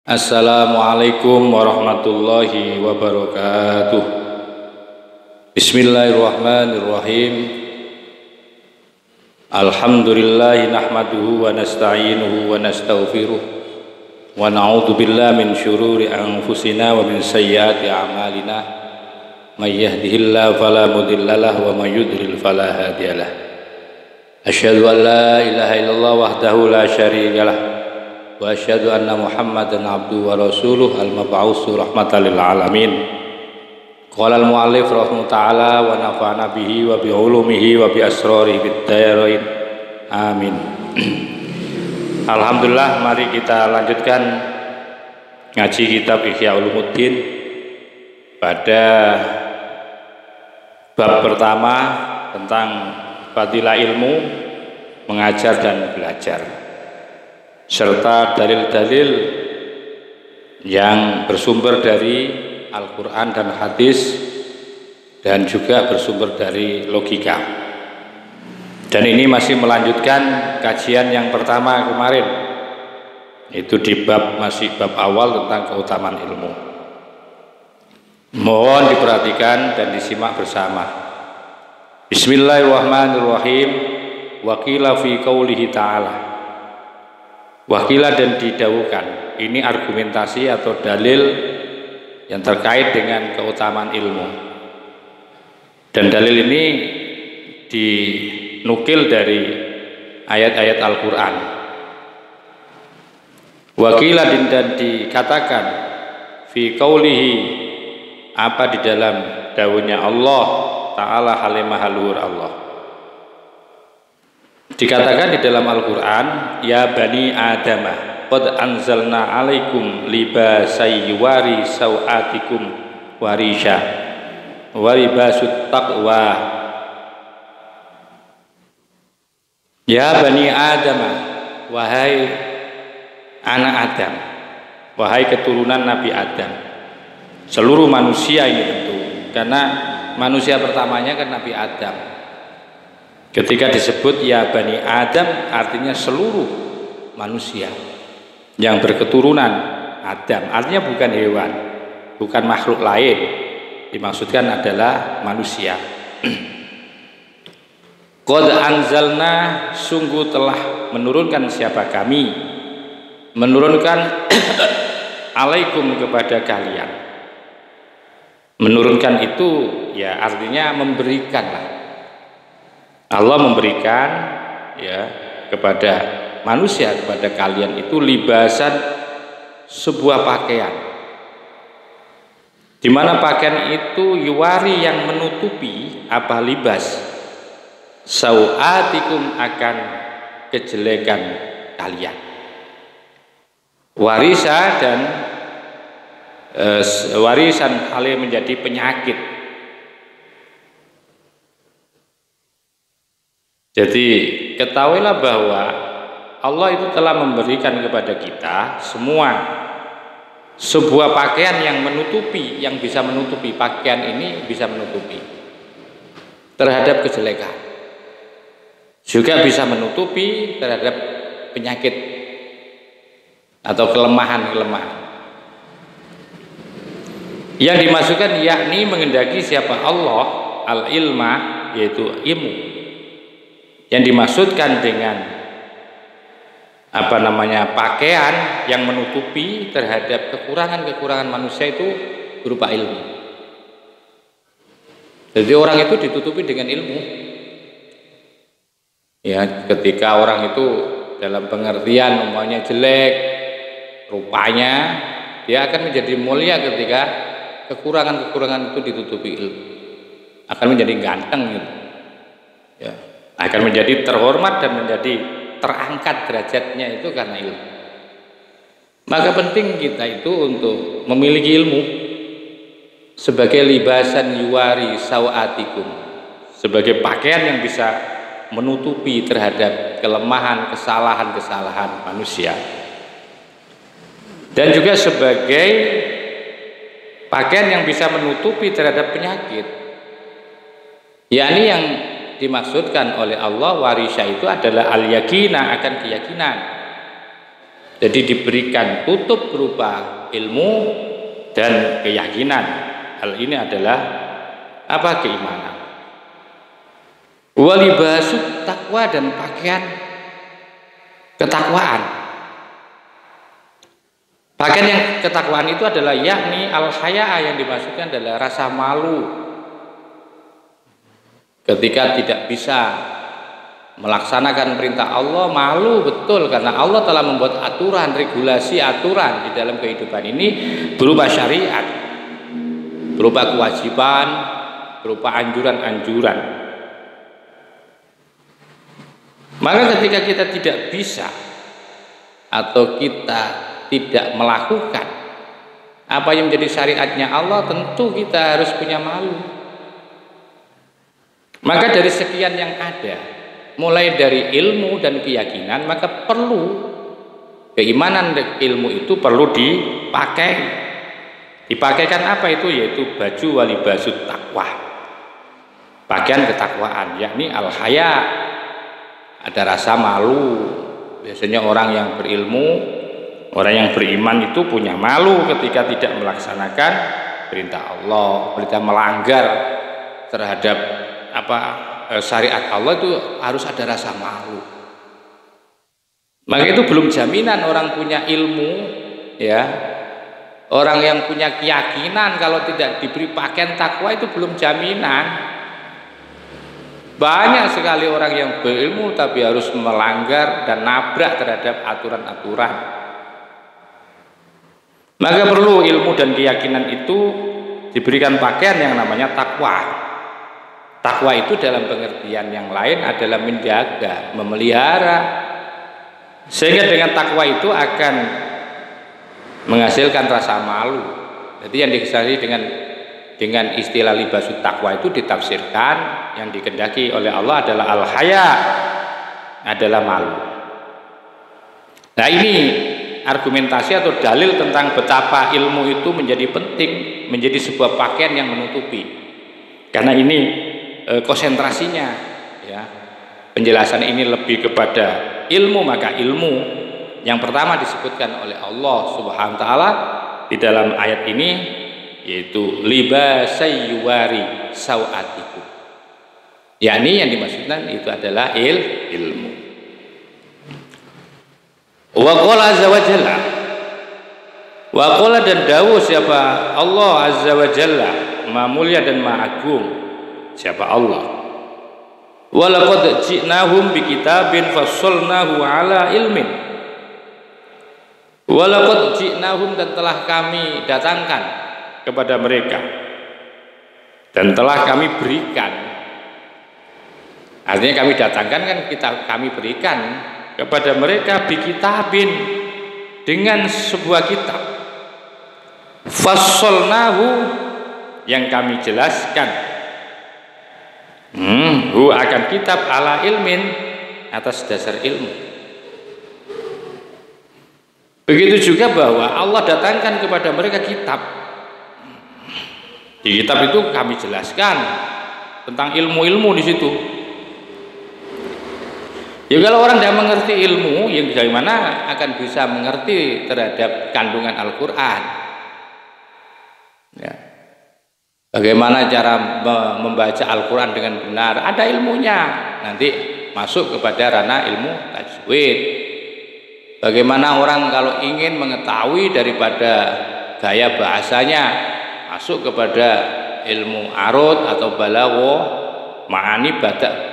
Assalamualaikum warahmatullahi wabarakatuh. Bismillahirrahmanirrahim. Alhamdulillahi nahmaduhu wa nasta'inuhu wa nastaghfiruh wa na'udzu billahi min syururi anfusina wa min sayyiati a'malina. May yahdihillahu fala mudhillalah wa may yudlil fala hadiyalah. Asyhadu an la ilaha illallah wahdahu la syarikalah wa asyhadu anna Muhammadan abduhu wa rasuluh al-mab'uutsu rahmatan lil alamin. Qala al-mu'allif rahimahullahu ta'ala wa nafa'ana bihi wa bi ulumihi wa bi asrarihi bid dharain. Amin. Alhamdulillah, mari kita lanjutkan ngaji kitab Ihya Ulumuddin pada bab pertama tentang fadilah ilmu, mengajar dan belajar, serta dalil-dalil yang bersumber dari Al-Quran dan hadis dan juga bersumber dari logika. Dan ini masih melanjutkan kajian yang pertama kemarin, itu di masih bab awal tentang keutamaan ilmu. Mohon diperhatikan dan disimak bersama. Bismillahirrahmanirrahim. Wa qila fi qaulihi ta'ala. Wakila dan didawukan, ini argumentasi atau dalil yang terkait dengan keutamaan ilmu. Dan dalil ini dinukil dari ayat-ayat Al-Quran. Wakila dan dikatakan fi qaulihi, apa di dalam dawuhnya Allah Ta'ala halimah haluhur Allah. Dikatakan di dalam Al-Quran, ya bani Adamah, qad anzalna alaikum libasai yuwari sawatikum warisha waribasut taqwa. Ya bani Adamah, wahai anak Adam, wahai keturunan Nabi Adam, seluruh manusia ini tentu, karena manusia pertamanya kan Nabi Adam. Ketika disebut ya Bani Adam, artinya seluruh manusia yang berketurunan Adam, artinya bukan hewan, bukan makhluk lain, dimaksudkan adalah manusia. Qad anzalna, sungguh telah menurunkan siapa kami, menurunkan alaikum kepada kalian. Menurunkan itu ya artinya memberikanlah. Allah memberikan ya kepada manusia, kepada kalian itu libasan, sebuah pakaian, di mana pakaian itu yuwari yang menutupi apa libas sawatikum akan kejelekan kalian, warisa dan warisan halnya menjadi penyakit. Jadi ketahuilah bahwa Allah itu telah memberikan kepada kita semua sebuah pakaian yang menutupi, yang bisa menutupi, pakaian ini bisa menutupi terhadap kejelekan, juga bisa menutupi terhadap penyakit atau kelemahan-kelemahan. Yang dimasukkan yakni mengendaki siapa Allah, al-ilma, yaitu ilmu. Yang dimaksudkan dengan pakaian yang menutupi terhadap kekurangan-kekurangan manusia itu berupa ilmu. Jadi orang itu ditutupi dengan ilmu. Ya, ketika orang itu dalam pengertian umpamanya jelek rupanya, dia akan menjadi mulia ketika kekurangan-kekurangan itu ditutupi ilmu. Akan menjadi ganteng gitu. Ya, akan menjadi terhormat dan menjadi terangkat derajatnya itu karena ilmu. Maka penting kita itu untuk memiliki ilmu sebagai libasan yuwari sawatikum, sebagai pakaian yang bisa menutupi terhadap kelemahan, kesalahan-kesalahan manusia, dan juga sebagai pakaian yang bisa menutupi terhadap penyakit, yakni yang dimaksudkan oleh Allah warisa itu adalah al-yakina, akan keyakinan. Jadi diberikan tutup berupa ilmu dan keyakinan. Hal ini adalah apa? Keimanan. Walibasut takwa, dan pakaian ketakwaan. Pakaian yang ketakwaan itu adalah yakni al-haya, yang dimaksudkan adalah rasa malu ketika tidak bisa melaksanakan perintah Allah. Malu betul, karena Allah telah membuat aturan, regulasi, aturan di dalam kehidupan ini berupa syariat, berupa kewajiban, berupa anjuran-anjuran. Maka ketika kita tidak bisa atau kita tidak melakukan apa yang menjadi syariatnya Allah, tentu kita harus punya malu. Maka dari sekian yang ada, mulai dari ilmu dan keyakinan, maka perlu keimanan dan ilmu itu perlu dipakai. Dipakaikan apa itu? Yaitu baju walibasut takwa, pakaian ketakwaan, yakni al-haya. Ada rasa malu. Biasanya orang yang berilmu, orang yang beriman itu punya malu ketika tidak melaksanakan perintah Allah, perintah melanggar terhadap syariat Allah, itu harus ada rasa malu. Maka itu belum jaminan orang punya ilmu, ya. Orang yang punya keyakinan kalau tidak diberi pakaian takwa itu belum jaminan. Banyak sekali orang yang berilmu tapi harus melanggar dan nabrak terhadap aturan-aturan. Maka perlu ilmu dan keyakinan itu diberikan pakaian yang namanya takwa. Takwa itu dalam pengertian yang lain adalah menjaga, memelihara. Sehingga dengan takwa itu akan menghasilkan rasa malu. Jadi yang dikisari dengan istilah libasut takwa itu ditafsirkan, yang dikehendaki oleh Allah adalah al-haya, adalah malu. Nah, ini argumentasi atau dalil tentang betapa ilmu itu menjadi penting, menjadi sebuah pakaian yang menutupi. Karena ini konsentrasinya, ya. Penjelasan ini lebih kepada ilmu, maka ilmu yang pertama disebutkan oleh Allah Subhanahu wa taala di dalam ayat ini, yaitu libasayyuwari sawatikum, yakni yang dimaksudkan itu adalah ilmu. Wa qala azza wa jalla, wa qala, dan dawuh siapa? Allah azza wa jalla, maha mulia dan maha agung, siapa Allah. Wa laqad ji'nahum bikitabin fassalnahu ala ilmin. Wa laqad ji'nahum, dan telah kami datangkan kepada mereka dan telah kami berikan. Artinya kami datangkan kan, kami berikan kepada mereka bikitabin, dengan sebuah kitab, fassalnahu, yang kami jelaskan, hu akan kitab, ala ilmin, atas dasar ilmu. Begitu juga bahwa Allah datangkan kepada mereka kitab. Di kitab itu kami jelaskan tentang ilmu-ilmu di situ. Ya, kalau orang tidak mengerti ilmu, yang bagaimana akan bisa mengerti terhadap kandungan Al-Quran? Ya. Bagaimana cara membaca Al-Quran dengan benar? Ada ilmunya. Nanti masuk kepada ranah ilmu tajwid. Bagaimana orang kalau ingin mengetahui daripada gaya bahasanya, masuk kepada ilmu arud atau balaghah, ma'ani,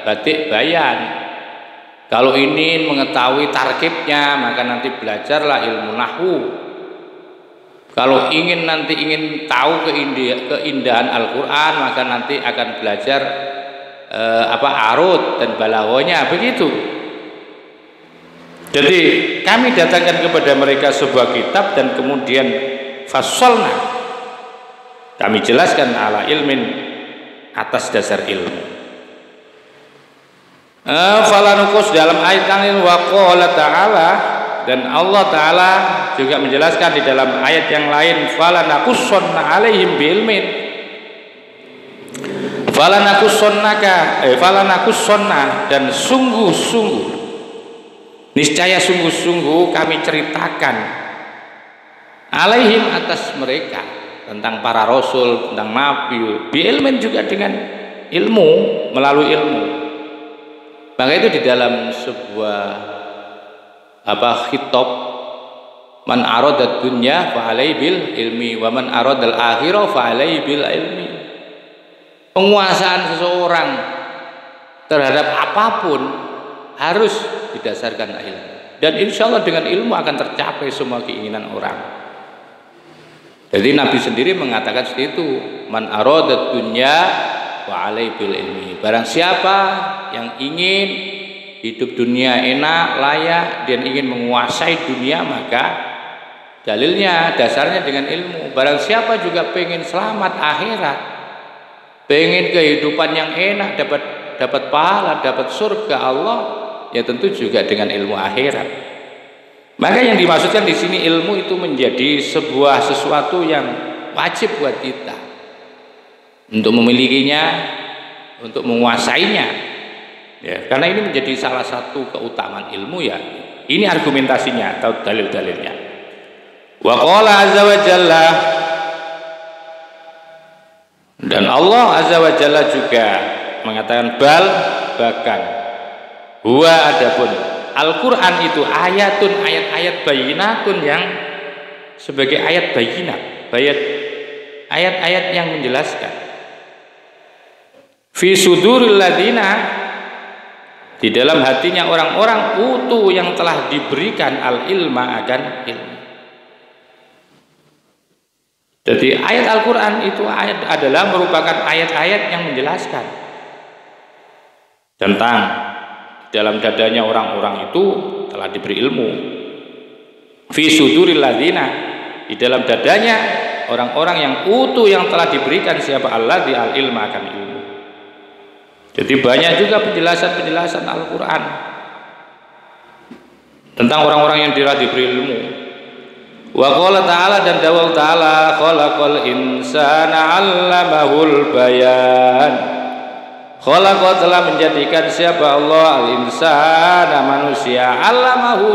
batik, bayan. Kalau ingin mengetahui tarkibnya, maka nanti belajarlah ilmu nahwu. Kalau ingin tahu keindahan Al-Quran, maka nanti akan belajar arud dan balaghahnya, begitu. Jadi kami datangkan kepada mereka sebuah kitab dan kemudian fassalna, kami jelaskan ala ilmin, atas dasar ilmu. Falanukus, dalam ayat yang wa qala ta'ala, dan Allah Ta'ala juga menjelaskan di dalam ayat yang lain, falanakussonna alaihim biilmin, falanakussonna, dan sungguh-sungguh niscaya sungguh-sungguh kami ceritakan alaihim atas mereka tentang para rasul, tentang nabi, bi ilmin juga dengan ilmu, melalui ilmu. Maka itu di dalam sebuah khitab, man arada dunya fa alaihi bil ilmi wa man arada al akhirah fa alaihi bil ilmi. Penguasaan seseorang terhadap apapun harus didasarkan ilmu, dan insya Allah dengan ilmu akan tercapai semua keinginan orang. Jadi Nabi sendiri mengatakan seperti itu, man arada dunya wa alaihi bil ilmi. Barang siapa yang ingin hidup dunia enak, layak, dan ingin menguasai dunia, maka dalilnya, dasarnya dengan ilmu. Barang siapa juga pengen selamat akhirat, pengen kehidupan yang enak, dapat pahala, dapat surga Allah, ya tentu juga dengan ilmu akhirat. Maka yang dimaksudkan di sini ilmu itu menjadi sebuah sesuatu yang wajib buat kita untuk memilikinya, untuk menguasainya. Ya, karena ini menjadi salah satu keutamaan ilmu ya. Ini argumentasinya atau dalil-dalilnya. Wa qala azza wa jalla, dan Allah azza wa jalla juga mengatakan bahkan huwa adapun Al-Quran itu ayatun, ayat-ayat bayinatun, yang sebagai ayat bayinat, ayat-ayat yang menjelaskan. Fi suduril ladina, di dalam hatinya orang-orang utuh yang telah diberikan al-ilma, akan ilmu. Jadi ayat Al-Quran itu adalah merupakan ayat-ayat yang menjelaskan tentang dalam dadanya orang-orang itu telah diberi ilmu. Fi suduril ladzina, di dalam dadanya orang-orang yang utuh yang telah diberikan siapa alladzi al-ilma, akan ilmu. Jadi banyak juga penjelasan-penjelasan Al-Quran tentang orang-orang yang telah diberi ilmu. Wa qala ta'ala, dan dawal ta'ala, khalaqal insana 'allamahul bayan. Khalaqa, telah menjadikan siapa Allah al-insana, manusia, 'allamahu,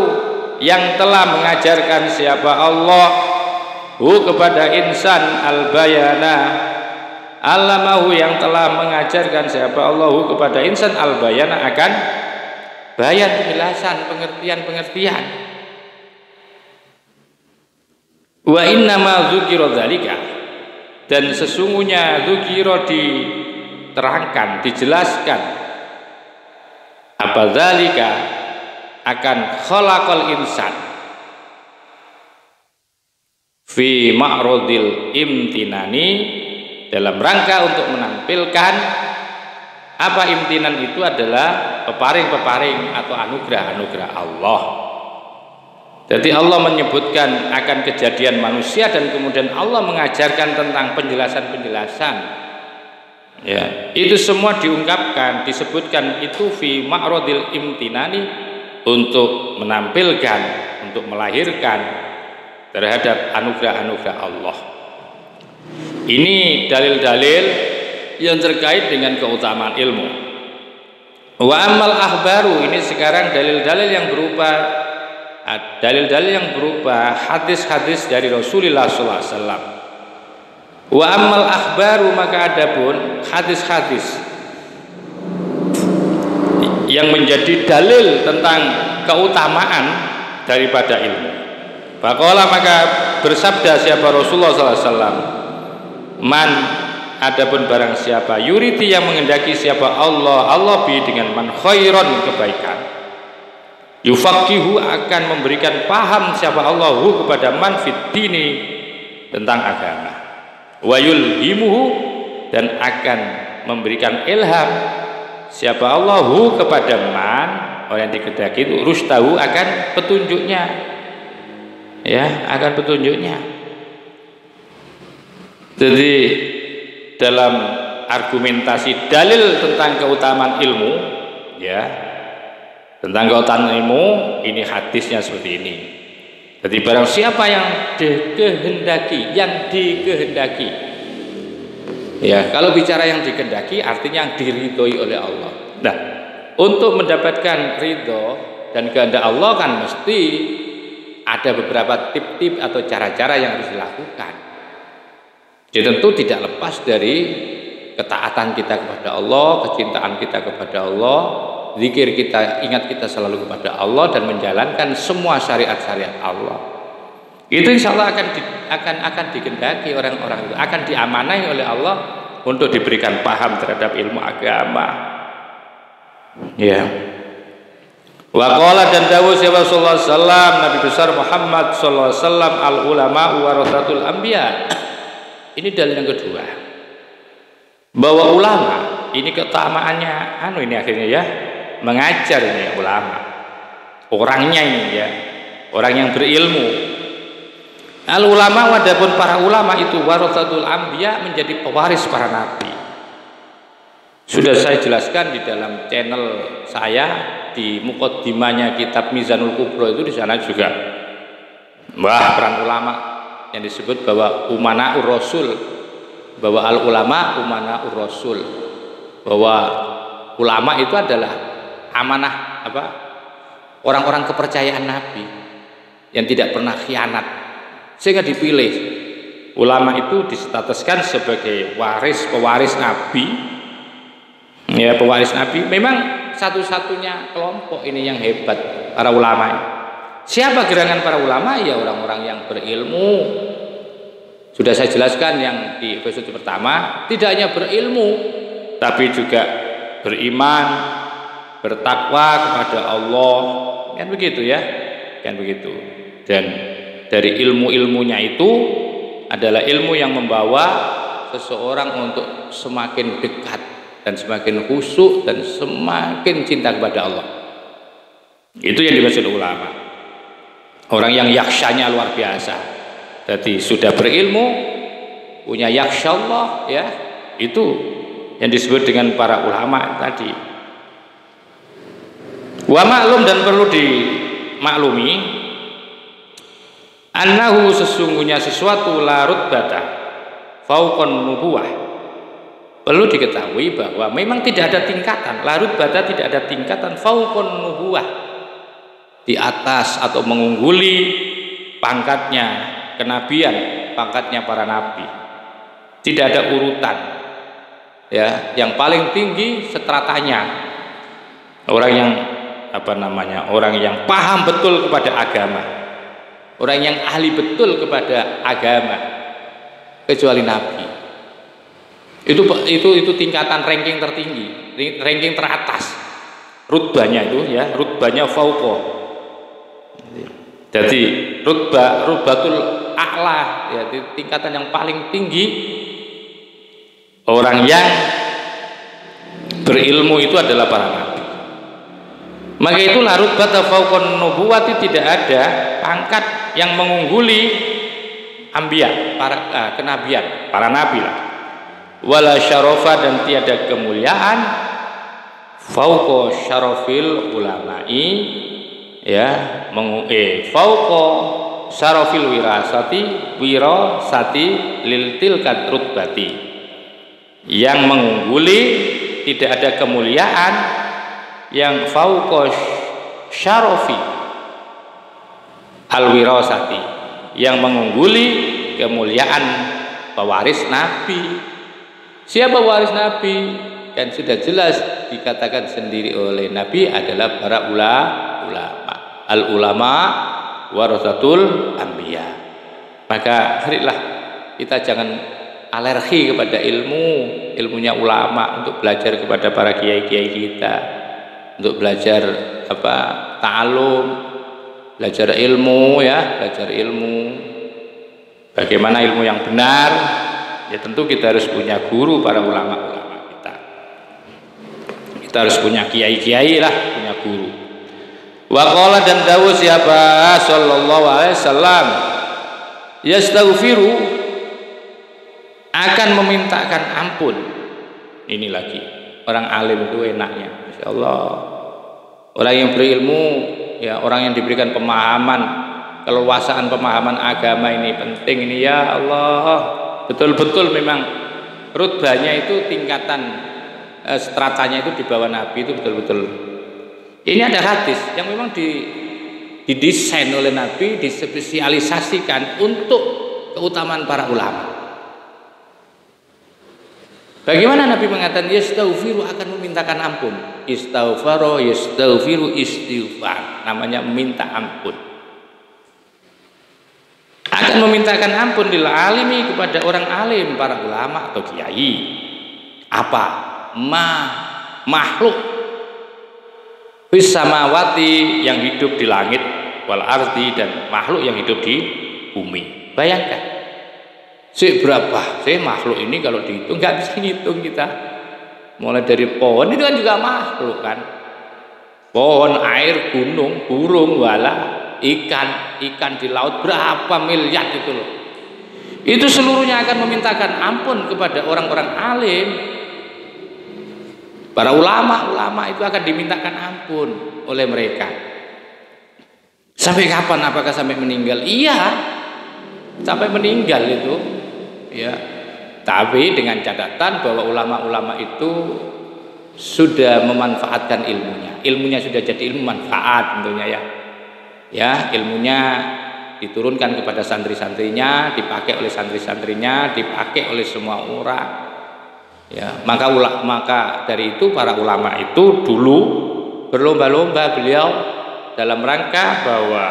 yang telah mengajarkan siapa Allah kepada insan, al-bayana, 'allamahu, yang telah mengajarkan siapa Allah kepada insan, al-bayana, akan bayan, penjelasan, pengertian. Wa innama dzukira dzalika, dan sesungguhnya dzukira diterangkan, dijelaskan apa dzalika, akan khalaqal insan fi ma'radil imtinani, dalam rangka untuk menampilkan apa imtinan itu adalah peparing-peparing atau anugerah-anugerah Allah. Jadi Allah menyebutkan akan kejadian manusia, dan kemudian Allah mengajarkan tentang penjelasan-penjelasan. Ya, itu semua diungkapkan, disebutkan itu fi ma'radil imtinani, untuk menampilkan, untuk melahirkan terhadap anugerah-anugerah Allah. Ini dalil-dalil yang terkait dengan keutamaan ilmu. Wa amal ahbaru, ini sekarang dalil-dalil yang berupa hadis-hadis dari Rasulullah SAW. Wa amal akhbaru, maka adapun hadis-hadis yang menjadi dalil tentang keutamaan daripada ilmu. Faqala, maka bersabda siapa Rasulullah SAW, man, adapun barang siapa, yuriti, yang mengendaki siapa Allah bi, dengan man khairon, kebaikan, yufaqihu, akan memberikan paham siapa Allahu kepada man fid dini, tentang agama, wa yulhimuhu, dan akan memberikan ilham siapa Allahu kepada man, orang yang dikehendaki itu, rustahu, akan petunjuknya, ya, akan petunjuknya. Jadi dalam argumentasi dalil tentang keutamaan ilmu, ya, tentang keutamaan ilmu, ini hadisnya seperti ini. Jadi barang siapa yang dikehendaki, ya, kalau bicara yang dikehendaki artinya yang diridhoi oleh Allah. Nah, untuk mendapatkan ridho Dan kehendak Allah kan mesti ada beberapa tip-tip atau cara-cara yang harus dilakukan. Jadi tentu tidak lepas dari ketaatan kita kepada Allah, kecintaan kita kepada Allah, zikir kita, ingat kita selalu kepada Allah dan menjalankan semua syariat-syariat Allah. Itu insya Allah akan dikehendaki orang-orang itu, akan diamanai oleh Allah untuk diberikan paham terhadap ilmu agama. Ya. Wa qala dan dawuh sallallahu alaihi wasallam Nabi besar Muhammad sallallahu alaihi wasallam al ulama warasatul anbiya. Ini dalil yang kedua. Bahwa ulama ini keutamaannya ini akhirnya ya mengajar ini ulama. Orangnya ini ya, orang yang berilmu. Al ulama wadapun para ulama itu warasatul anbiya, menjadi pewaris para nabi. Sudah saya jelaskan di dalam channel saya di muqaddimahnya kitab Mizanul Kubro itu, di sana juga peran ulama yang disebut bahwa umanaur rasul, bahwa al ulama umanaur rasul, bahwa ulama itu adalah amanah orang-orang kepercayaan Nabi yang tidak pernah khianat, sehingga dipilih ulama itu distatuskan sebagai pewaris Nabi. Ya, pewaris Nabi. Memang satu-satunya kelompok ini yang hebat, para ulama. Siapa gerangan para ulama? Ya orang-orang yang berilmu. Sudah saya jelaskan yang di episode pertama, tidak hanya berilmu tapi juga beriman, bertakwa kepada Allah. Kan begitu ya? Kan begitu. Dan dari ilmu-ilmunya itu adalah ilmu yang membawa seseorang untuk semakin dekat dan semakin khusyuk dan semakin cinta kepada Allah. Itu yang dimaksud ulama. Orang yang yakshanya luar biasa. Jadi sudah berilmu, punya yaksha Allah, ya, itu yang disebut dengan para ulama tadi. Wa maklum, dan perlu dimaklumi, annahu sesungguhnya sesuatu la rutbata fauqan nubuwah. Perlu diketahui bahwa memang tidak ada tingkatan, larut bata tidak ada tingkatan fauqon nubuwah, di atas atau mengungguli pangkatnya kenabian, pangkatnya para nabi. Tidak ada urutan. Ya, yang paling tinggi stratanya orang yang orang yang paham betul kepada agama, orang yang ahli betul kepada agama, kecuali nabi. Itu tingkatan ranking tertinggi, ranking teratas, rutbahnya itu ya, rutbahnya fauqa. Jadi rutbatul a'la, ya, tingkatan yang paling tinggi. Orang yang berilmu itu adalah para nabi. Maka itulah rutbata fauqan nubuwati, tidak ada pangkat yang mengungguli anbiya, para kenabian, para nabi lah. Wala syarafa, dan tiada kemuliaan fauqa syarafil ulama'i, ya, fauqa syarafil wirasati lil tilkat rutbati, yang mengungguli, tidak ada kemuliaan yang fauqa syarafi al wirasati, yang mengungguli kemuliaan pewaris nabi. Siapa waris Nabi? Kan sudah jelas dikatakan sendiri oleh Nabi adalah para ulama. Al ulama warasatul anbiya. Maka marilah kita jangan alergi kepada ilmunya ulama, untuk belajar kepada para kiai-kiai kita, untuk belajar ta'alum, belajar ilmu, ya, belajar ilmu. Bagaimana ilmu yang benar? Ya tentu kita harus punya guru, para ulama-ulama kita. Kita harus punya kiai-kiai lah, punya guru. Wa qala, dan dawuh siapa sallallahu alaihi wasallam, yastaghfiru, akan memintakan ampun. Ini lagi orang alim itu enaknya, Masya Allah. Orang yang berilmu, ya, orang yang diberikan pemahaman, keleluasaan pemahaman agama ini penting ini, ya Allah. Betul-betul memang rutbahnya itu, tingkatan stratanya itu di bawah Nabi itu betul-betul Ini ada hadis yang memang didesain oleh Nabi, dispesialisasikan untuk keutamaan para ulama. Bagaimana Nabi mengatakan yastaghfiru akan memintakan ampun. Istaghfaro yastaghfiru istighfar. Namanya meminta ampun. Akan memintakan ampun lil alimi kepada orang alim, para ulama atau kiai. Apa? Makhluk fis samawati yang hidup di langit wal ardi dan makhluk yang hidup di bumi. Bayangkan. Berapa sih makhluk ini kalau dihitung nggak bisa ngitung kita. Mulai dari pohon itu kan juga makhluk kan. Pohon, air, gunung, burung, wala, ikan di laut berapa miliar itu loh. Itu seluruhnya akan memintakan ampun kepada orang-orang alim. Para ulama itu akan dimintakan ampun oleh mereka. Sampai kapan? Apakah sampai meninggal? Iya, sampai meninggal itu. Ya, tapi dengan catatan bahwa ulama-ulama itu sudah memanfaatkan ilmunya sudah jadi ilmu manfaat tentunya ya. Ya, ilmunya diturunkan kepada santri-santrinya, dipakai oleh santri-santrinya, dipakai oleh semua orang. Ya, maka dari itu para ulama itu dulu berlomba-lomba beliau dalam rangka bahwa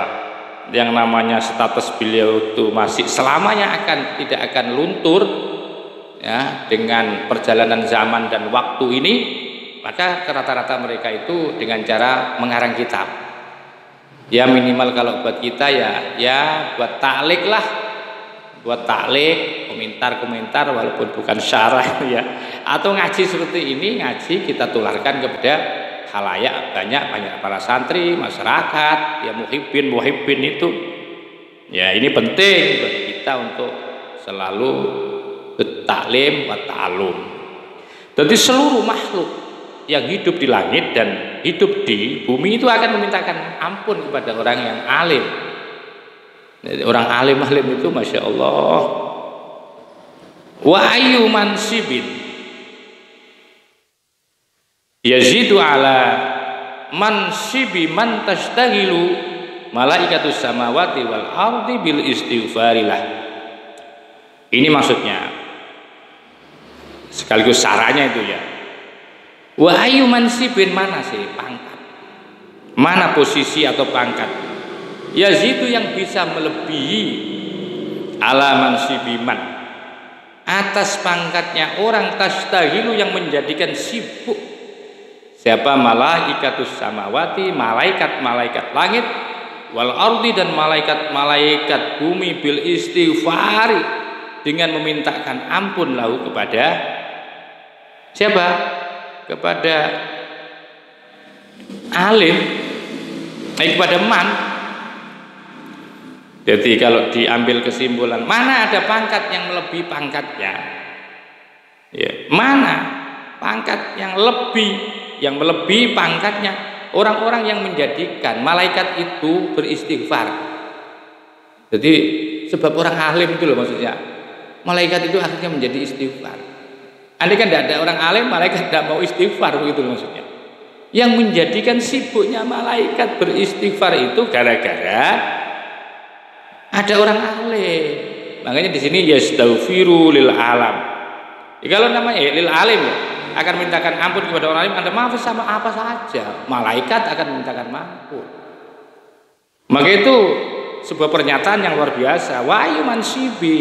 yang namanya status beliau itu masih selamanya tidak akan luntur ya dengan perjalanan zaman dan waktu ini, maka rata-rata mereka itu dengan cara mengarang kitab. Ya minimal kalau buat kita ya buat taklik lah, buat taklik, komentar walaupun bukan syarah ya, atau ngaji seperti ini, ngaji kita tularkan kepada khalayak banyak para santri, masyarakat, ya muhibbin itu. Ya ini penting bagi kita untuk selalu bertaklim wa ta'alum. Jadi seluruh makhluk yang hidup di langit dan hidup di bumi itu akan memintakan ampun kepada orang yang alim. Jadi orang alim itu Masya Allah. Wa ayyu mansibin yazidu ala mansibi man tashtahilu malaikatus samawati wal ardi bil istighfarillah. Ini maksudnya sekaligus caranya itu ya. Wa ayyu mansibin, mana sih pangkat, mana posisi atau pangkat yazidu yang bisa melebihi ala mansibi man, atas pangkatnya orang tashtahilu yang menjadikan sibuk. Siapa? Malaikatus samawati, malaikat-malaikat langit, wal ardi dan malaikat-malaikat bumi bil istighfari, dengan memintakan ampun lahu kepada siapa? Kepada alim, kepada man. Jadi kalau diambil kesimpulan, mana ada pangkat yang melebihi pangkatnya? Ya, mana pangkat yang melebihi pangkatnya orang-orang yang menjadikan malaikat itu beristighfar. Jadi sebab orang alim itu loh maksudnya, malaikat itu akhirnya menjadi istighfar. Andai kan tidak ada orang alim, malaikat tidak mau istighfar, begitu maksudnya. Yang menjadikan sibuknya malaikat beristighfar itu gara-gara ada orang alim. Makanya di sini yastaghfiru lil alam. Kalau namanya lil alim akan mintakan ampun kepada orang alim, Anda maaf sama apa saja, malaikat akan mintakan ampun. Maka itu sebuah pernyataan yang luar biasa. Wa ayyu mansibi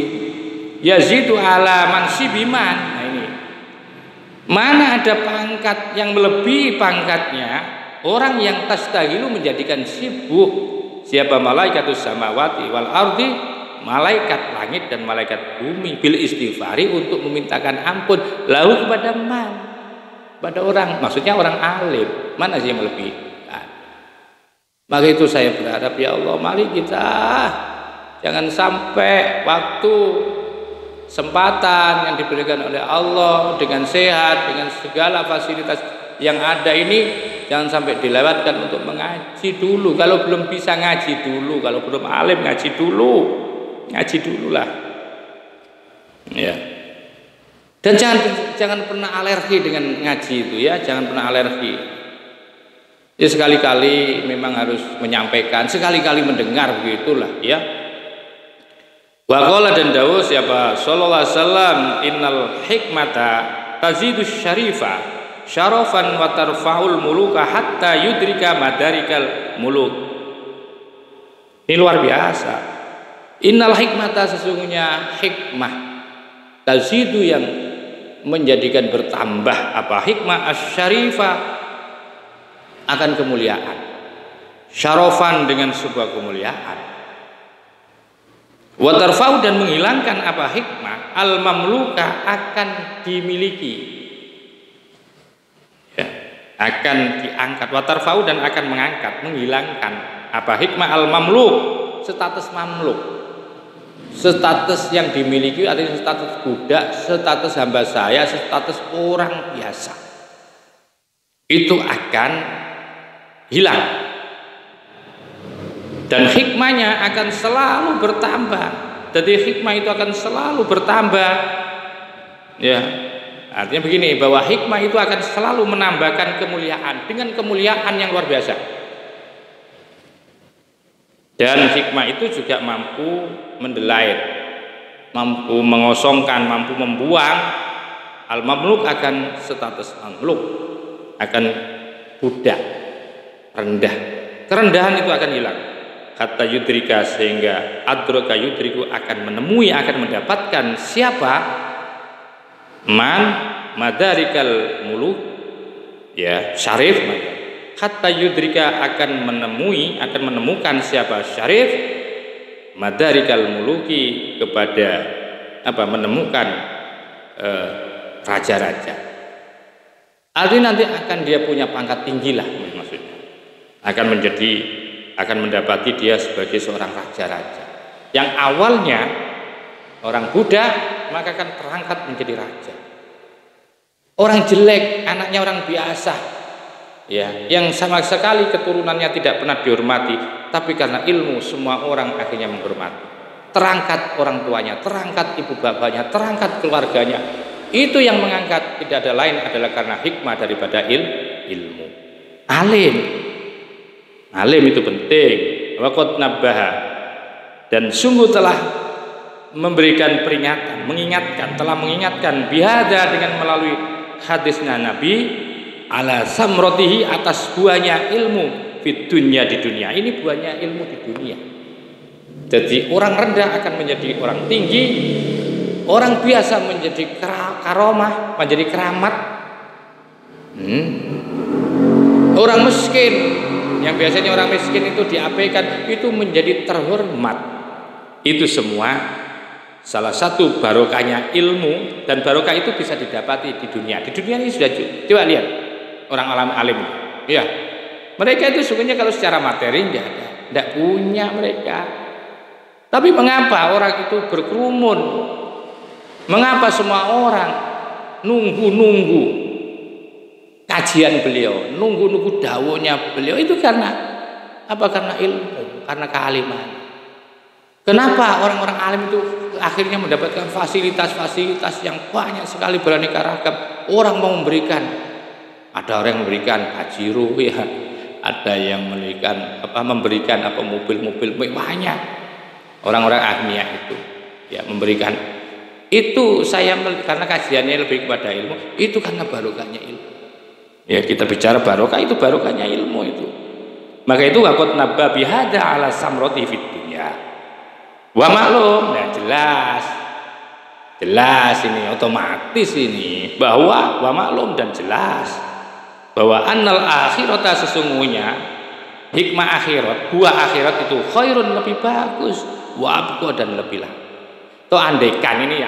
yazidu ala mansibi man. Nah ini, mana ada pangkat yang melebihi pangkatnya orang yang tastahilu menjadikan sibuk. Siapa? Malaikatus samawati wal ardi, malaikat langit dan malaikat bumi bil istighfari, untuk memintakan ampun lahu kepada man, pada orang, maksudnya orang alim. Mana sih yang melebihi? Maka itu saya berharap ya Allah, mari kita jangan sampai waktu kesempatan yang diberikan oleh Allah dengan sehat, dengan segala fasilitas yang ada ini, jangan sampai dilewatkan untuk mengaji dulu. Kalau belum bisa ngaji dulu, kalau belum alim ngaji dulu lah. Ya. Dan jangan pernah alergi dengan ngaji itu ya, jangan pernah alergi. Ya sekali-kali memang harus menyampaikan, sekali-kali mendengar, begitulah ya. Wa qala, dan dawuh siapa sallallahu alaihi wasallam, innal hikmata tazidus syarifa syarafan wa tarfa'ul muluka hatta yudrika madarikal muluk. Ini luar biasa. Innal hikmata, sesungguhnya hikmah, tazidu yang menjadikan bertambah apa, hikmah asy-syarifah akan kemuliaan, syarafan dengan sebuah kemuliaan, wa tarfa'u, dan menghilangkan apa, hikmah al mamluka, akan dimiliki, ya, akan diangkat, wa tarfa'u, dan akan mengangkat, menghilangkan apa, hikmah al mamluk, status mamluk, status yang dimiliki, artinya status budak, status hamba saya, status orang biasa, itu akan hilang, dan hikmahnya akan selalu bertambah. Jadi hikmah itu akan selalu bertambah, ya, artinya begini, bahwa hikmah itu akan selalu menambahkan kemuliaan dengan kemuliaan yang luar biasa. Dan hikmah itu juga mampu mendelait, mampu mengosongkan, mampu membuang al-mamluk, akan status mamluk, akan budak, rendah, kerendahan itu akan hilang, hatta yudrika, sehingga adraka yudriku, akan menemui, akan mendapatkan siapa, man madarikal muluk, ya, syarif, hatta yudrika, akan menemui, akan menemukan siapa, syarif, madarikal muluki, kepada apa, menemukan raja-raja. Artinya nanti akan dia punya pangkat tinggi lah, maksudnya akan mendapati dia sebagai seorang raja-raja yang awalnya orang budak, maka akan terangkat menjadi raja. Orang jelek, anaknya orang biasa, ya, yang sama sekali keturunannya tidak pernah dihormati, tapi karena ilmu semua orang akhirnya menghormati. Terangkat orang tuanya, terangkat ibu bapaknya, terangkat keluarganya. Itu yang mengangkat, tidak ada lain adalah karena hikmah daripada ilmu. Alim itu penting. Waqad nabbaha, dan sungguh telah memberikan peringatan, telah mengingatkan bihada, dengan melalui hadisnya Nabi, ala samrotihi, atas buahnya ilmu fid dunya, di dunia. Ini buahnya ilmu di dunia. Jadi orang rendah akan menjadi orang tinggi, orang biasa menjadi karomah, menjadi keramat. Orang miskin, yang biasanya orang miskin itu diabaikan, itu menjadi terhormat. Itu semua salah satu barokahnya ilmu, dan barokah itu bisa didapati di dunia. Di dunia ini sudah, coba lihat orang alim, ya, mereka itu sebenarnya kalau secara materi tidak punya mereka. Tapi mengapa orang itu berkerumun? Mengapa semua orang nunggu kajian beliau, nunggu dawuhnya beliau? Itu karena apa? Karena ilmu, karena kealiman. Kenapa orang-orang alim itu akhirnya mendapatkan fasilitas-fasilitas yang banyak sekali, beraneka ragam. Orang mau memberikan, ada orang yang memberikan pajero, ya, ada yang memberikan mobil-mobil mewahnya. Orang-orang agnia itu, ya, memberikan. Itu saya, karena kajiannya lebih kepada ilmu, itu karena barokahnya ilmu. Ya, kita bicara barokah, itu barokahnya ilmu itu. Maka itu waqad nabba bihada ala samrati fid dunya. Wa maklum, nah jelas ini, otomatis ini, bahwa wa maklum, dan jelas bahwa annal akhirata, sesungguhnya hikmah akhirat, buah akhirat itu khairun, lebih bagus, wa abqa, dan lebih lama. Toh andaikan ini,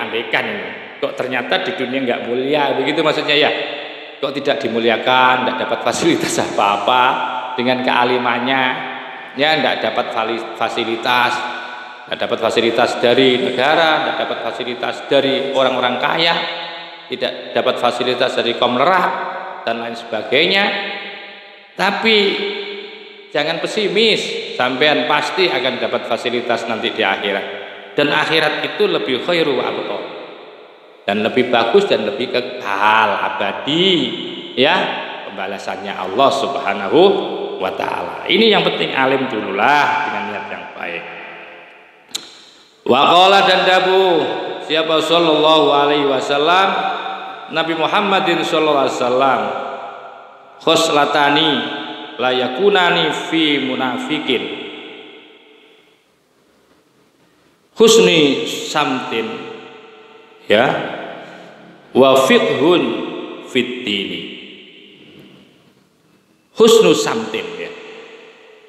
kok ternyata di dunia nggak mulia, begitu maksudnya ya? Kok tidak dimuliakan, tidak dapat fasilitas apa-apa dengan kealimannya, ya, tidak dapat fasilitas dari negara, tidak dapat fasilitas dari orang-orang kaya, tidak dapat fasilitas dari kaum lerah dan lain sebagainya. Tapi jangan pesimis, sampean pasti akan dapat fasilitas nanti di akhirat, dan akhirat itu lebih khairu wa abqa, dan lebih bagus dan lebih kekal abadi, ya, pembalasannya Allah Subhanahu wa ta'ala. Ini yang penting, alim dululah dengan niat yang baik. Wa qala, dan dabu siapa sallallahu alaihi wasallam, Nabi Muhammadin sallallahu alaihi wasallam, khoslatani la yakunani fi munafikin, husni samtin, ya, wa fiqhun fiddini. Husnu samtin, ya.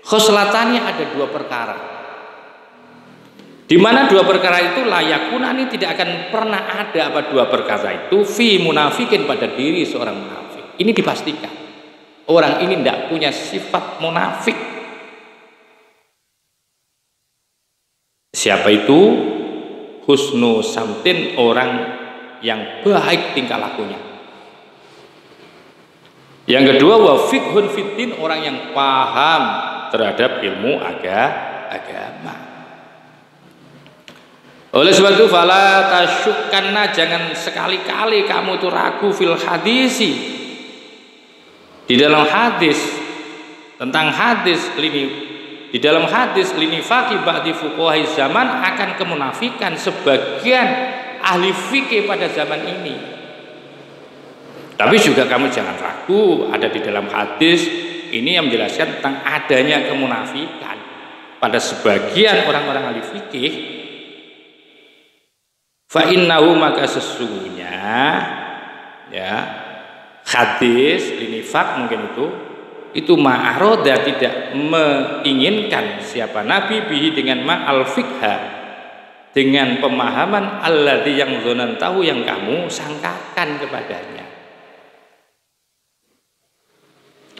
Khoslatani ada dua perkara, di mana dua perkara itu layakunani tidak akan pernah ada apa dua perkara itu fi munafikin pada diri seorang munafik. Ini dipastikan orang ini tidak punya sifat munafik. Siapa itu? Husnu samtin, orang yang baik tingkah lakunya. Yang kedua, wa fiqhun fiddin, orang yang paham terhadap ilmu agama. Oleh sebab itu, fala tasyukkanna, jangan sekali-kali kamu itu ragu fil hadisi, di dalam hadis, tentang hadis lini, di dalam hadis lini faqih ba'di fuqaha zaman, akan kemunafikan sebagian ahli fikih pada zaman ini. Tapi juga kamu jangan ragu, ada di dalam hadis ini yang menjelaskan tentang adanya kemunafikan pada sebagian orang-orang ahli fikih. Fa innahu, maka sesungguhnya, ya, hadis linifak mungkin itu ma'aroda, tidak menginginkan siapa Nabi bihi dengan ma'al fikha, dengan pemahaman alladzi yang zonan tahu, yang kamu sangkakan kepadanya.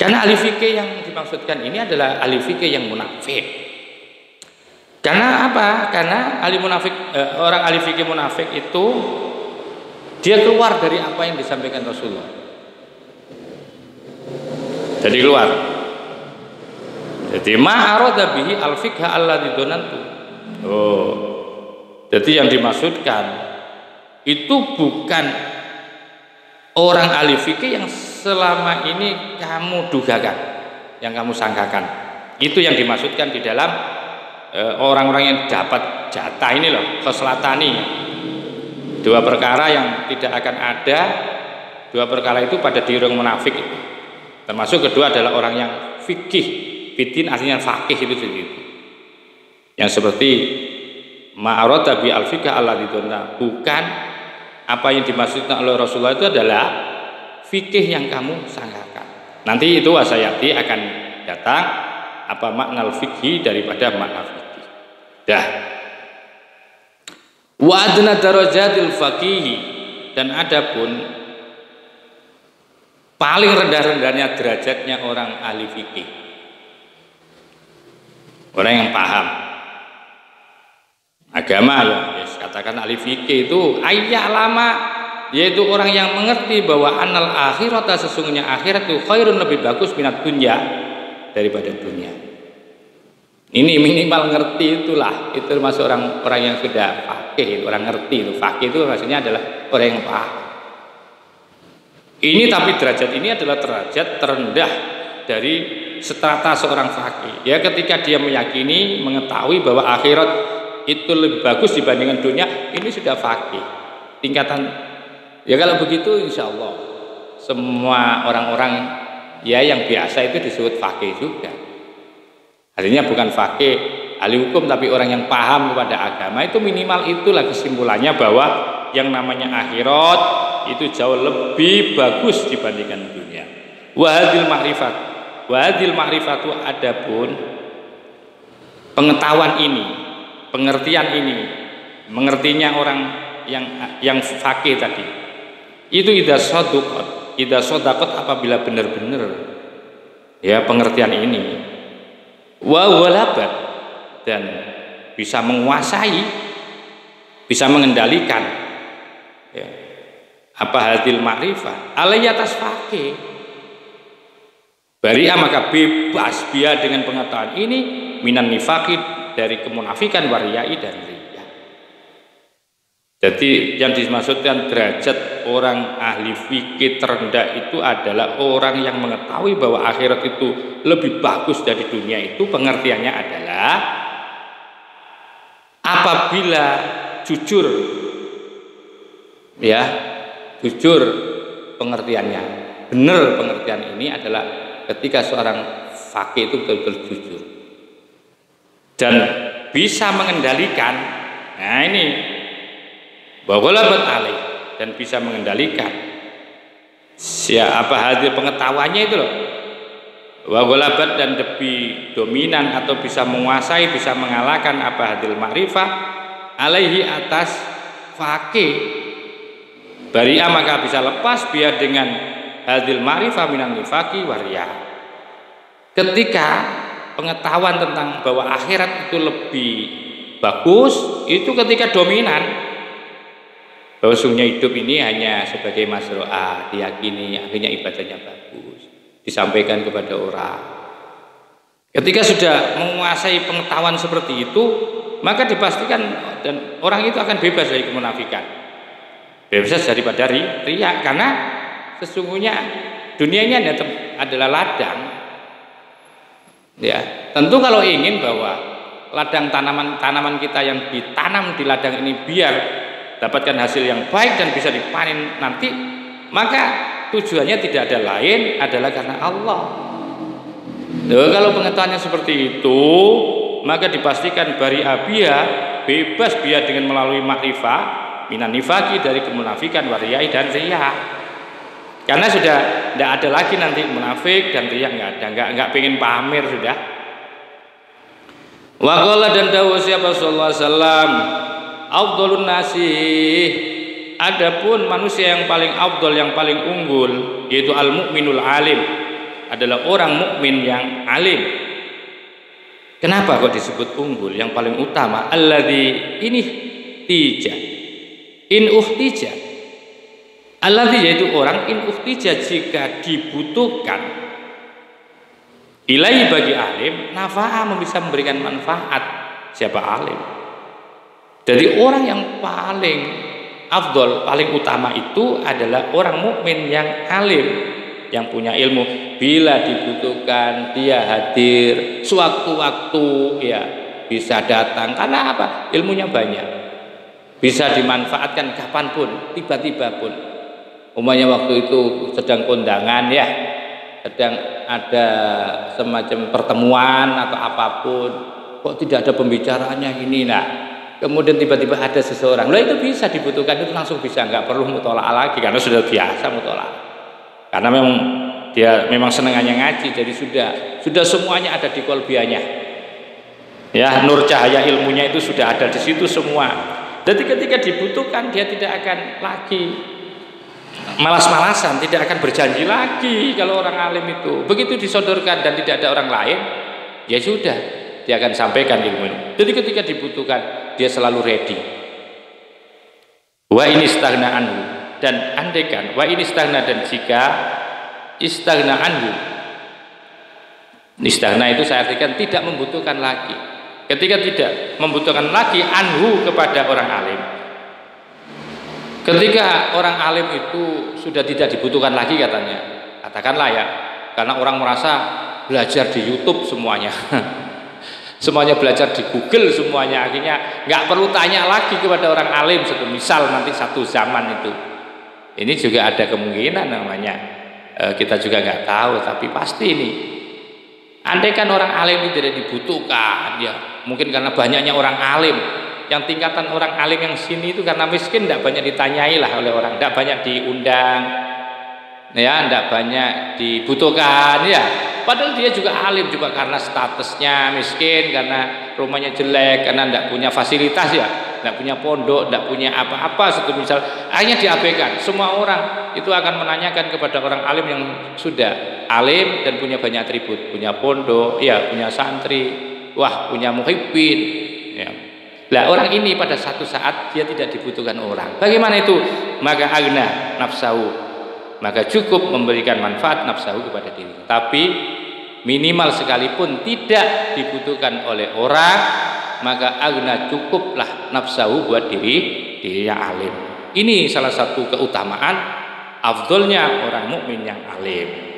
Karena ahli fikih yang dimaksudkan ini adalah ahli fikih yang munafik. Karena apa? Karena ahli munafik, orang ahli fikih munafik itu dia keluar dari apa yang disampaikan Rasulullah. Jadi keluar. Jadi ma'arada bihi al-fikha alladzi dzanantu. Oh. Jadi yang dimaksudkan itu bukan orang ahli fikih yang selama ini kamu dugakan, yang kamu sangkakan. Itu yang dimaksudkan di dalam orang-orang yang dapat jatah ini loh, khoslatani. Dua perkara yang tidak akan ada, dua perkara itu pada diri orang munafik itu. Termasuk kedua adalah orang yang fikih, fitin artinya fakih itu sendiri. Yang seperti ma'arada bi al-fikha alladzi dzanna, bukan apa yang dimaksudkan oleh Rasulullah itu adalah fikih yang kamu sangkakan. Nanti itu wasayati akan datang apa makna fikih daripada makna fikih. Dah. Wa adna darajatil faqih, dan adapun paling rendah-rendahnya derajatnya orang ahli fikih, orang yang paham agama, ya, yes, katakan ahli fikih itu ayya lama, yaitu orang yang mengerti bahwa anal akhirata, sesungguhnya akhirat itu khairun, lebih bagus minat dunya, daripada dunia. Ini minimal ngerti itulah, itu termasuk orang yang sudah fakih, orang ngerti itu. Fakih itu maksudnya adalah orang yang paham. Ini tapi derajat ini adalah derajat terendah dari strata seorang fakih. Ya, ketika dia meyakini, mengetahui bahwa akhirat itu lebih bagus dibandingkan dunia, ini sudah fakih. Tingkatan, ya kalau begitu insya Allah semua orang-orang ya yang biasa itu disebut fakih juga. Artinya bukan fakih ahli hukum, tapi orang yang paham kepada agama. Itu minimal itulah kesimpulannya, bahwa yang namanya akhirat itu jauh lebih bagus dibandingkan dunia. Wahadil ma'rifat, wahadil ma'rifatu, adapun pengetahuan ini, pengertian ini, mengertinya orang yang fakih tadi, itu idza shadaqat, apabila benar-benar ya pengertian ini, wa walabat, dan bisa menguasai, bisa mengendalikan, ya, apa hadil ma'rifah alai atas fakih, bari'a, maka bebas dia dengan pengetahuan ini minan nifaqid, dari kemunafikan, wariyai, dan riya. Jadi yang dimaksudkan derajat orang ahli fikih terendah itu adalah orang yang mengetahui bahwa akhirat itu lebih bagus dari dunia. Itu pengertiannya adalah apabila jujur, ya jujur pengertiannya, benar pengertian ini adalah ketika seorang fakih itu betul-betul jujur dan bisa mengendalikan, nah ini Wagolabat alih, dan bisa mengendalikan siapa hadir pengetahuannya itu loh. Wagolabat dan lebih dominan atau bisa menguasai, bisa mengalahkan apa hadir ma'rifah alaihi atas fakih bari'a, maka bisa lepas biar dengan hadir ma'rifah minan nifaqi waria. Ketika pengetahuan tentang bahwa akhirat itu lebih bagus, itu ketika dominan bahwa sungguhnya hidup ini hanya sebagai masro'ah, diyakini akhirnya ibadahnya bagus, disampaikan kepada orang. Ketika sudah menguasai pengetahuan seperti itu, maka dipastikan dan orang itu akan bebas dari kemunafikan, bebas daripada riya, karena sesungguhnya dunia ini adalah ladang. Ya, tentu kalau ingin bahwa ladang tanaman kita yang ditanam di ladang ini biar dapatkan hasil yang baik dan bisa dipanen nanti, maka tujuannya tidak ada lain adalah karena Allah. Loh, kalau pengetahuannya seperti itu, maka dipastikan bari abia, bebas dia dengan melalui makrifah minan nifaki, dari kemunafikan wariyai dan riya. Karena sudah tidak ada lagi nanti munafik dan riya, nggak pengen pamer sudah. Waqala dan dawuh siapa sallallahu alaihi wasallam, afdhalun nasi, adapun manusia yang paling afdal, yang paling unggul, yaitu al-mu'minul alim, adalah orang mukmin yang alim. Kenapa kok disebut unggul, yang paling utama? Alladzi ini tija in uhtija, alladzi yaitu orang in uhtija, jika dibutuhkan, ilai bagi alim, nafa'a, bisa memberikan manfaat. Siapa alim? Jadi orang yang paling afdol, paling utama itu adalah orang mukmin yang alim, yang punya ilmu. Bila dibutuhkan dia hadir sewaktu-waktu, ya bisa datang. Karena apa? Ilmunya banyak, bisa dimanfaatkan kapanpun, tiba-tiba pun. Umpamanya waktu itu sedang kondangan, ya sedang ada semacam pertemuan atau apapun, kok tidak ada pembicaraannya ini, nah kemudian tiba-tiba ada seseorang, loh itu bisa dibutuhkan, itu langsung bisa, nggak perlu mutola'ah lagi karena sudah biasa mutola'ah, karena memang dia memang senangannya ngaji, jadi sudah semuanya ada di kolbianya, ya nur cahaya ilmunya itu sudah ada di situ semua. Jadi ketika dibutuhkan dia tidak akan lagi malas-malasan, tidak akan berjanji lagi. Kalau orang alim itu begitu disodorkan dan tidak ada orang lain, ya sudah, dia akan sampaikan ilmu. Jadi ketika dibutuhkan dia selalu ready. Wa ini istaghna anhu, dan andaikan wa ini istaghna, dan jika istaghna anhu, istaghna itu saya artikan tidak membutuhkan lagi. Ketika tidak membutuhkan lagi anhu, kepada orang alim, ketika orang alim itu sudah tidak dibutuhkan lagi katanya, katakanlah ya, karena orang merasa belajar di YouTube semuanya semuanya belajar di Google semuanya, akhirnya nggak perlu tanya lagi kepada orang alim. Misal nanti satu zaman itu, ini juga ada kemungkinan namanya, kita juga nggak tahu, tapi pasti ini, andaikan orang alim itu tidak dibutuhkan, ya mungkin karena banyaknya orang alim, yang tingkatan orang alim yang sini itu karena miskin, tidak banyak ditanyai lah oleh orang, tidak banyak diundang, ya tidak banyak dibutuhkan, ya padahal dia juga alim, juga karena statusnya miskin, karena rumahnya jelek, karena tidak punya fasilitas, ya tidak punya pondok, tidak punya apa-apa, satu misal, akhirnya diabaikan. Semua orang itu akan menanyakan kepada orang alim yang sudah alim dan punya banyak atribut, punya pondok, ya punya santri, wah punya muhibbin, ya. Nah orang ini pada satu saat dia tidak dibutuhkan orang, bagaimana itu? Maka agna nafsahu, maka cukup memberikan manfaat nafsahu kepada diri, tapi minimal sekalipun tidak dibutuhkan oleh orang, maka agna cukuplah nafsahu buat diri dia alim. Ini salah satu keutamaan afdolnya orang mukmin yang alim.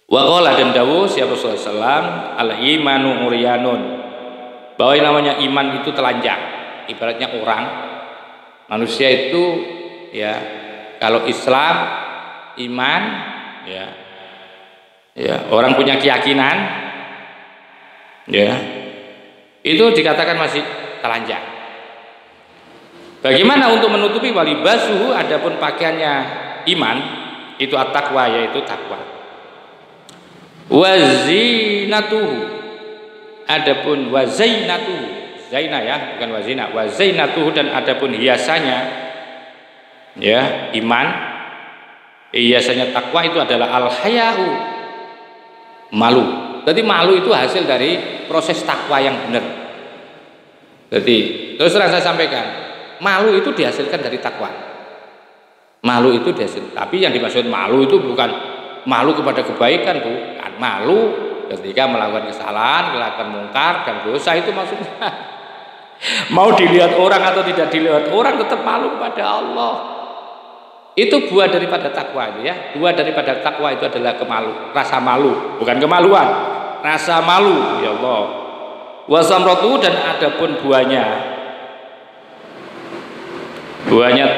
Wa qala dan dawuh siapa Rasulullah sallam al imanu uryanun, bahwa yang namanya iman itu telanjang. Ibaratnya orang manusia itu ya, kalau Islam iman ya, orang punya keyakinan ya, itu dikatakan masih telanjang. Bagaimana untuk menutupi walibasuhu, adapun pakaiannya iman itu at-taqwa, yaitu takwa. Wazinatuhu, adapun wazainatuhu, zaina ya, bukan wazina, wazainatuhu, dan adapun hiasannya ya iman, hiasannya takwa itu adalah al-haya'u, malu. Jadi malu itu hasil dari proses takwa yang benar. Jadi terus terang saya sampaikan, malu itu dihasilkan dari takwa. Malu itu dihasilkan, tapi yang dimaksud malu itu bukan malu kepada kebaikan, bukan. Malu ketika melakukan kesalahan, melakukan mungkar dan dosa, itu maksudnya. Mau dilihat orang atau tidak dilihat orang, tetap malu kepada Allah. Itu buah daripada takwa itu ya. Buah daripada takwa itu adalah kemalu, rasa malu, bukan kemaluan, rasa malu ya Allah. Wasamratu, dan adapun buahnya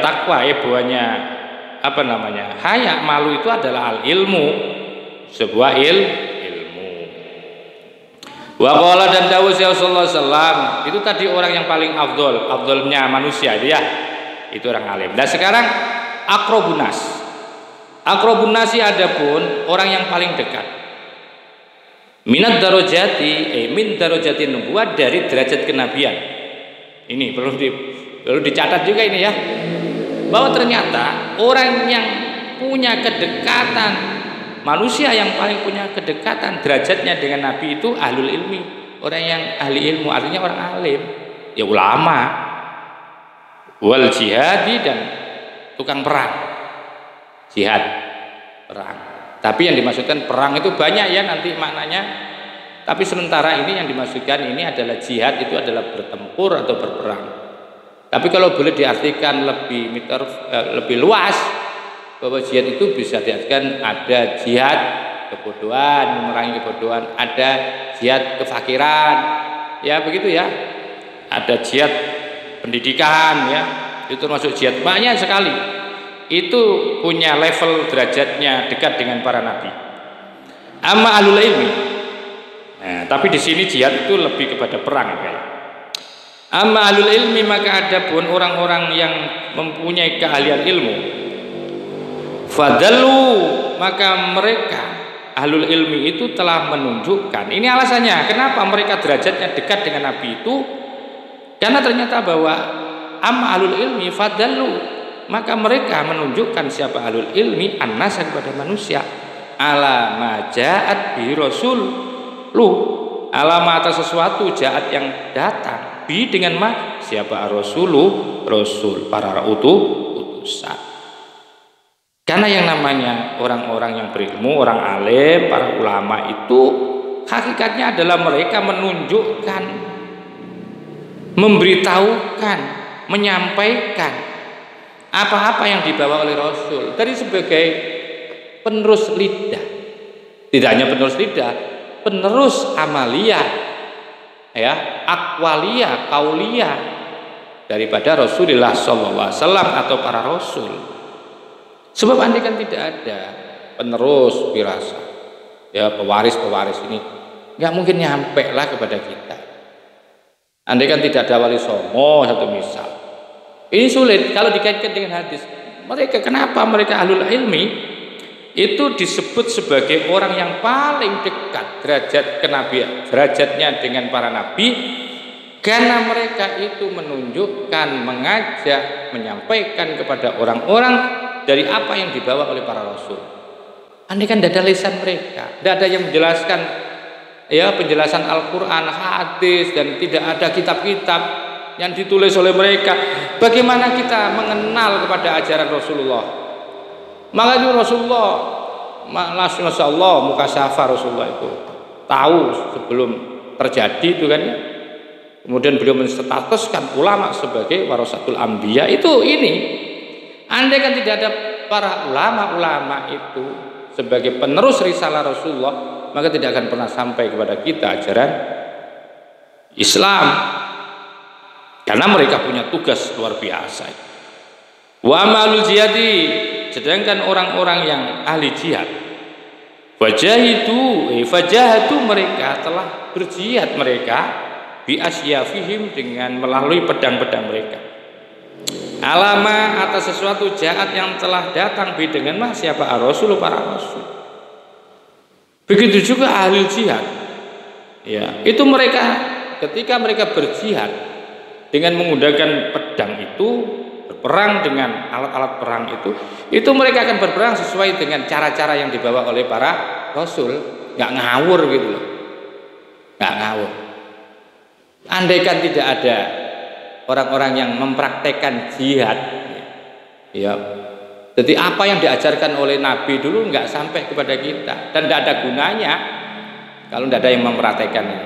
takwa buahnya apa namanya? Haya, malu itu adalah al-ilmu, sebuah ilmu. Wa qala, dan dawuh sallallahu alaihi wasallam, itu tadi orang yang paling afdolnya manusia itu ya, itu orang alim. Dan sekarang akrobun nasi, adapun orang yang paling dekat. Minat darajati, min darajati nubuwah, dari derajat kenabian. Ini perlu dicatat juga ini ya, bahwa ternyata orang yang punya kedekatan, manusia yang paling punya kedekatan derajatnya dengan Nabi itu ahlul ilmi, orang yang ahli ilmu, artinya orang alim, ya ulama, wal jihadi, dan tukang perang, jihad, perang. Tapi yang dimaksudkan perang itu banyak ya nanti maknanya. Tapi sementara ini yang dimaksudkan ini adalah jihad, itu adalah bertempur atau berperang. Tapi kalau boleh diartikan lebih luas, bahwa jihad itu bisa diartikan ada jihad kebodohan, memerangi kebodohan, ada jihad kefakiran, ya begitu ya. Ada jihad pendidikan ya, itu termasuk jihad, banyak sekali. Itu punya level derajatnya dekat dengan para nabi. Amma ahlul ilmi. Nah, tapi di sini jihad itu lebih kepada perang ya. Amma ahlul ilmi, maka adapun orang-orang yang mempunyai keahlian ilmu, fadalu, maka mereka ahlul ilmi itu telah menunjukkan. Ini alasannya kenapa mereka derajatnya dekat dengan nabi itu, karena ternyata bahwa amma ahlul ilmi fadalu, maka mereka menunjukkan siapa ahlul ilmi annasa, kepada manusia, ala majaat bi rasul lu, alama atas sesuatu jaat yang datang, bi dengan siapa rasulu, rasul, para utusan. Karena yang namanya orang-orang yang berilmu, orang alim, para ulama itu hakikatnya adalah mereka menunjukkan, memberitahukan, menyampaikan apa-apa yang dibawa oleh Rasul, dari sebagai penerus lidah. Tidak hanya penerus lidah, penerus amalia ya, akwalia, kaulia daripada Rasulullah SAW atau para Rasul. Sebab andai kan tidak ada penerus firasat ya, pewaris ini nggak mungkin nyampe lah kepada kita. Andai kan tidak ada wali songo, satu misal, ini sulit kalau dikaitkan dengan hadis. Kenapa mereka ahlul ilmi itu disebut sebagai orang yang paling dekat derajat kenabian, derajatnya dengan para nabi, karena mereka itu menunjukkan, mengajak, menyampaikan kepada orang-orang dari apa yang dibawa oleh para rasul. Andai kan tidak ada lisan mereka, tidak ada yang menjelaskan ya, penjelasan Al-Quran, hadis, dan tidak ada kitab-kitab yang ditulis oleh mereka, bagaimana kita mengenal kepada ajaran Rasulullah? Makanya Rasulullah, Masya Allah, mukasyafah Rasulullah itu tahu sebelum terjadi itu kan ya. Kemudian beliau menstatuskan ulama sebagai warasatul anbiya. Itu ini. Andai kan tidak ada para ulama-ulama itu sebagai penerus risalah Rasulullah, maka tidak akan pernah sampai kepada kita ajaran Islam. Karena mereka punya tugas luar biasa. Wa amalul jihadi, sedangkan orang-orang yang ahli jihad, fajahatu mereka telah berjihad mereka bi asyafihim dengan melalui pedang-pedang mereka. Alama atas sesuatu jahat yang telah datang dengan siapa Rasul para Rasul. Begitu juga ahli jihad. Ya, itu mereka ketika mereka berjihad dengan menggunakan pedang itu, berperang dengan alat-alat perang itu mereka akan berperang sesuai dengan cara-cara yang dibawa oleh para Rasul, nggak ngawur gitu loh, nggak ngawur. Andaikan tidak ada orang-orang yang mempraktekkan jihad, ya, jadi apa yang diajarkan oleh Nabi dulu nggak sampai kepada kita dan tidak ada gunanya kalau tidak ada yang mempraktekkannya.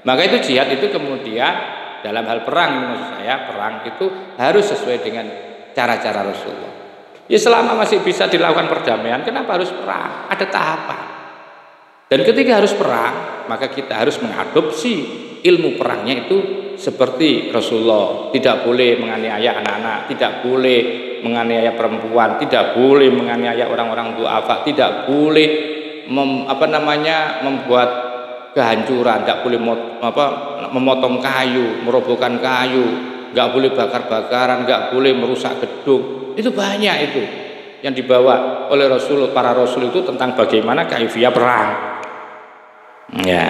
Maka itu jihad itu kemudian dalam hal perang, maksud saya perang itu harus sesuai dengan cara-cara Rasulullah. Ya selama masih bisa dilakukan perdamaian, kenapa harus perang? Ada tahapan. Dan ketika harus perang, maka kita harus mengadopsi ilmu perangnya itu seperti Rasulullah. Tidak boleh menganiaya anak-anak, tidak boleh menganiaya perempuan, tidak boleh menganiaya orang-orang duafa, tidak boleh membuat kehancuran, tidak boleh memotong kayu, merobohkan kayu, nggak boleh bakar-bakaran, nggak boleh merusak gedung. Itu banyak itu yang dibawa oleh Rasul, para Rasul itu tentang bagaimana kaifiyah perang. Ya.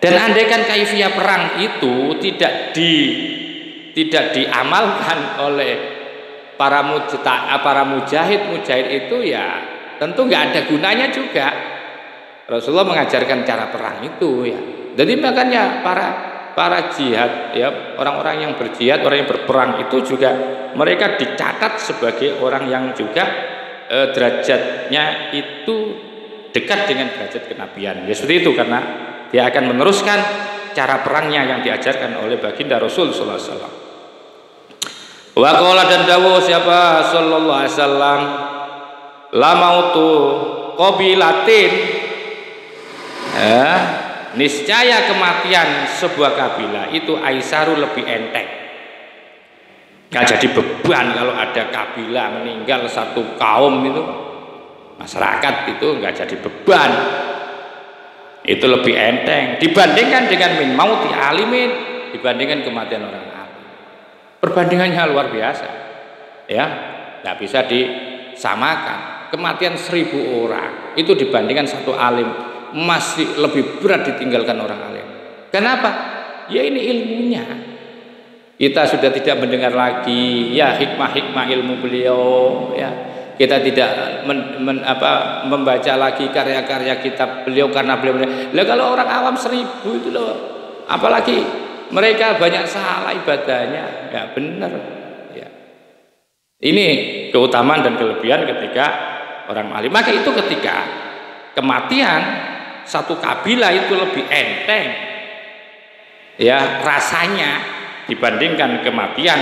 Dan andaikan kaifiyah perang itu tidak diamalkan oleh para mujahid itu, ya tentu nggak ada gunanya juga. Rasulullah mengajarkan cara perang itu, ya. Jadi makanya para jihad, ya, orang-orang yang berjihad, orang yang berperang itu juga mereka dicatat sebagai orang yang juga derajatnya itu dekat dengan derajat kenabian. Ya seperti itu, karena dia akan meneruskan cara perangnya yang diajarkan oleh baginda Rasul sallallahu alaihi wasallam. Wa qala, dan dawuh siapa sallallahu alaihi wasallam, la mautu qabilatin, niscaya kematian sebuah kabilah itu aisaru lebih enteng. Nggak jadi beban kalau ada kabilah meninggal satu kaum itu, masyarakat itu nggak jadi beban. Itu lebih enteng dibandingkan dengan min mauti alimin, dibandingkan kematian orang alim. Perbandingannya luar biasa, ya, nggak bisa disamakan. Kematian 1000 orang itu dibandingkan satu alim masih lebih berat ditinggalkan orang alim. Kenapa? Ya ini ilmunya. Kita sudah tidak mendengar lagi ya hikmah-hikmah ilmu beliau, ya. Kita tidak membaca lagi karya-karya kitab beliau karena beliau. Lah kalau orang awam 1000 itu loh, apalagi mereka banyak salah ibadahnya, nggak benar. Ya. Ini keutamaan dan kelebihan ketika orang alim. Maka itu ketika kematian satu kabilah itu lebih enteng, ya rasanya dibandingkan kematian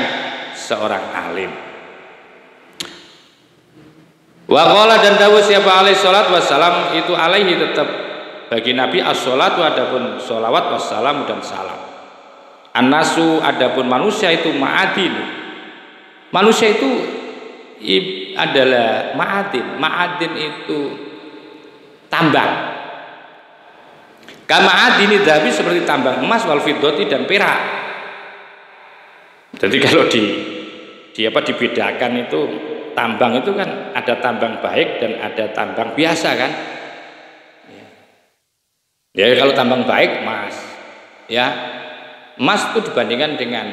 seorang alim. Wa qala, dan dawuh siapa alaihi salat wassalam, itu alaihi tetap bagi Nabi as-salatu adapun sholawat wassalam dan salam. An-nasu adapun manusia itu ma'adin. Manusia itu adalah ma'adin. Ma'adin itu tambang. Kama'adini dhahabi, seperti tambang emas, wal fiddati, dan perak. Jadi kalau dibedakan itu, tambang itu kan ada tambang baik dan ada tambang biasa kan. Ya kalau tambang baik emas, ya emas itu dibandingkan dengan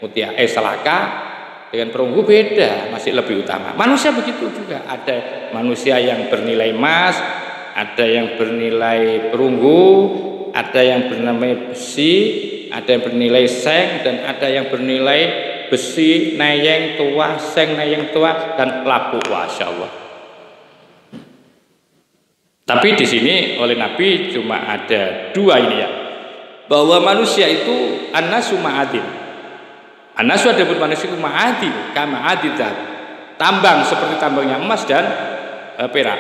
mutiara selaka dengan perunggu beda, masih lebih utama. Manusia begitu juga, ada manusia yang bernilai emas, ada yang bernilai perunggu, ada yang bernilai besi, ada yang bernilai seng, dan ada yang bernilai besi, nayeng tua, seng nayeng tua, dan labu. Masya Allah. Tapi di sini oleh Nabi cuma ada 2 ini, ya. bahwa manusia itu annasu ma'adin. Annasu adapun manusia itu ma'adin, kama adidab, tambang seperti tambangnya emas dan perak.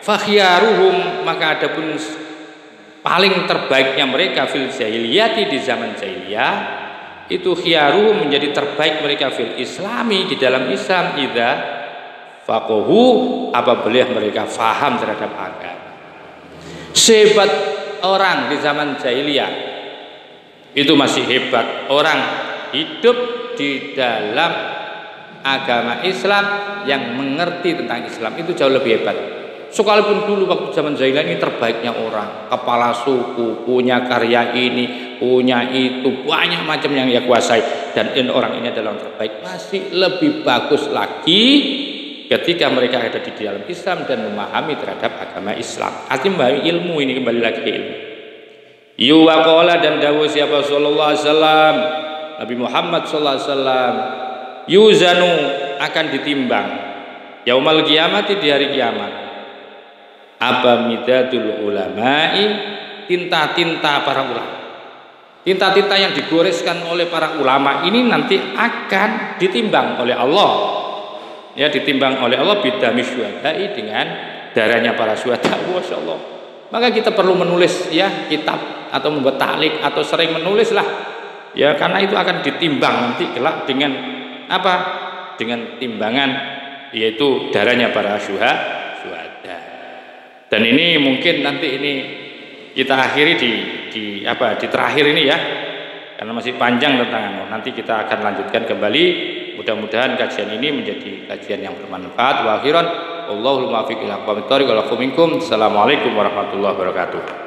Fakhiyaruhum, maka adapun paling terbaiknya mereka fil jahiliyati, di zaman jahiliyah, itu khiyaruhum, menjadi terbaik mereka fil islami, di dalam Islam, idza faqahu, apabila mereka faham terhadap agama. Sehebat orang di zaman jahiliyah itu masih hebat orang hidup di dalam agama Islam yang mengerti tentang Islam, itu jauh lebih hebat. Sekalipun dulu waktu zaman jahiliyah ini terbaiknya orang, kepala suku, punya karya ini, punya itu, banyak macam yang ia kuasai, dan orang ini adalah yang terbaik, masih lebih bagus lagi ketika mereka ada di dalam Islam dan memahami terhadap agama Islam. Artinya ilmu ini, kembali lagi ke ilmu. Yuwaqala, dan dawuh siapa sallallahu alaihi wasallam, Nabi Muhammad sallallahu alaihi wasallam, yuzanu, akan ditimbang yaumal kiamati, di hari kiamat, apa midadul ulama'i, tinta-tinta para ulama. Tinta-tinta yang digoreskan oleh para ulama ini nanti akan ditimbang oleh Allah. Ya, ditimbang oleh Allah bidami syuhada'i, dengan darahnya para syuhada. Masya Allah. Maka kita perlu menulis ya kitab atau membuat ta'liq atau sering menulis lah ya, karena itu akan ditimbang nanti kelak dengan apa? Dengan timbangan, yaitu darahnya para syuhada. Dan ini mungkin nanti ini kita akhiri di terakhir ini ya, karena masih panjang tentang nanti kita akan lanjutkan kembali. Mudah-mudahan kajian ini menjadi kajian yang bermanfaat. Wa akhiran, Allahul muwaffiq ila aqwamit thoriq. Assalamualaikum warahmatullahi wabarakatuh.